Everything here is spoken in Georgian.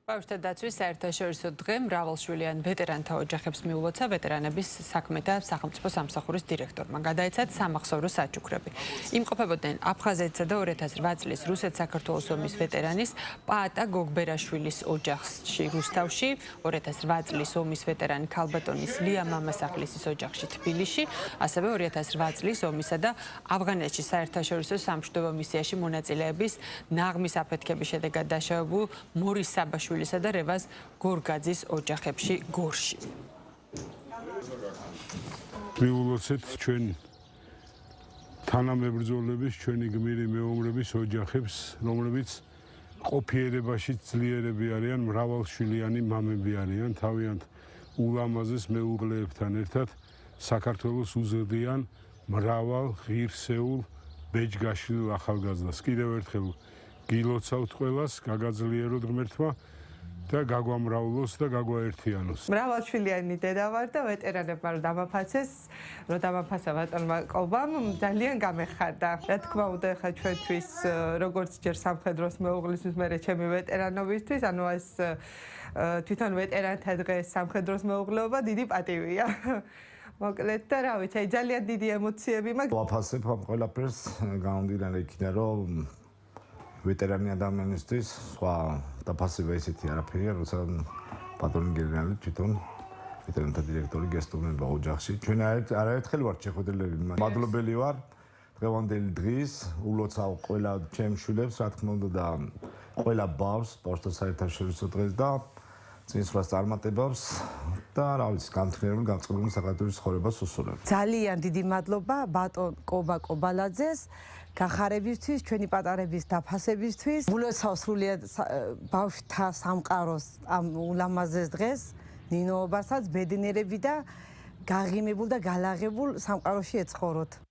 ბავშვთა დაცვის საერთაშორისო დღე მრავალშვილიან ვეტერანთა ოჯახებს მიულოცა ვეტერანების საქმეთა სახელმწიფო სამსახურის დირექტორმა. გადაეცათ სამახსოვრო საჩუქრები. იმყოფებოდნენ აფხაზეთსა და 2008 წლის რუსეთ-საქართველოს ომის ვეტერანის პაატა გოგბერაშვილის ოჯახში რუსთავში, 2008 წლის ომის ვეტერანი ქალბატონის ლია მამასახლისის ოჯახში თბილისში, ასევე 2008 წლის ომისა და ავღანეთში საერთაშორისო სამშვიდობო მისიაში მონაწილეების ნაღმის აფეთქების შედეგად დაშავებულ მორის საბაშვილის და რევაზ გორგაძის ოჯახებში გორში. მიულოცეთ ჩვენ თანამებრძოლების, ჩვენი გმირი მეომრების ოჯახებს, რომლებიც ყოფიერებაში ძლიერები არიან, მრავალშვილიანი მამები არიან, თავიანთ ულამაზეს მეუღლეებთან ერთად საქართველოს უზრდიან მრავალ ღირსეულ ბეჯგაშვილ ახალგაზრდას. კიდევ ერთხელ გილოცავთ ყველას, გაგაძლიეროთ ღმერთმა და გაგვამრავლოს და გაგვაერთიანოს. მრავალშვილიანი დედა ვარ და ვეტერანებმა რომ დამაფასეს, რომ დამაფასა ბატონმა კობამ, ძალიან გამეხარდა. რა თქმა უნდა, ხა ჩვენთვის როგორც ჯერ სამხედროს მეუღლისთვის, მერე ჩემი ვეტერანობისთვის, ანუ ეს თვითონ ვეტერანთა დღეს სამხედროს მეუღლეობა დიდი პატივია. მოკლედ და რა ვიცი, ძალიან დიდი ემოციები მაქვს. ვაფასებ ამ ყველაფერს გამომდინარე იქიდან, რომ ვეტერანი ადამიანისთვის სხვა დაფასება ისეთი არაფერია, როცა პატრონი გენერალი თვითონ ვეტერანთა დირექტორი გესტუმრება ოჯახში. ჩვენ არაერთხელ ვართ შეხვედრილები, მადლობელი ვარ დღევანდელი დღის, ულოცავ ყველა ჩემ შვილებს, რა თქმა უნდა და ყველა ბავშვთა საერთაშორისო დღეს და წინსვლას წარმატებებს და რა ვიცი, გამთხრებულ გამწყობილ საქართველოს ცხოვრებას უსურვებ. ძალიან დიდი მადლობა ბატონ კობა კობალაძეს გახარებისთვის, ჩვენი პატარების დაფასებისთვის. ულოცავ სრულიად ბავშვთა სამყაროს ამ ულამაზეს დღეს, ნინოობასაც, ბედნიერები და გაღიმებულ და გალაღებულ სამყაროში ეცხოვროთ.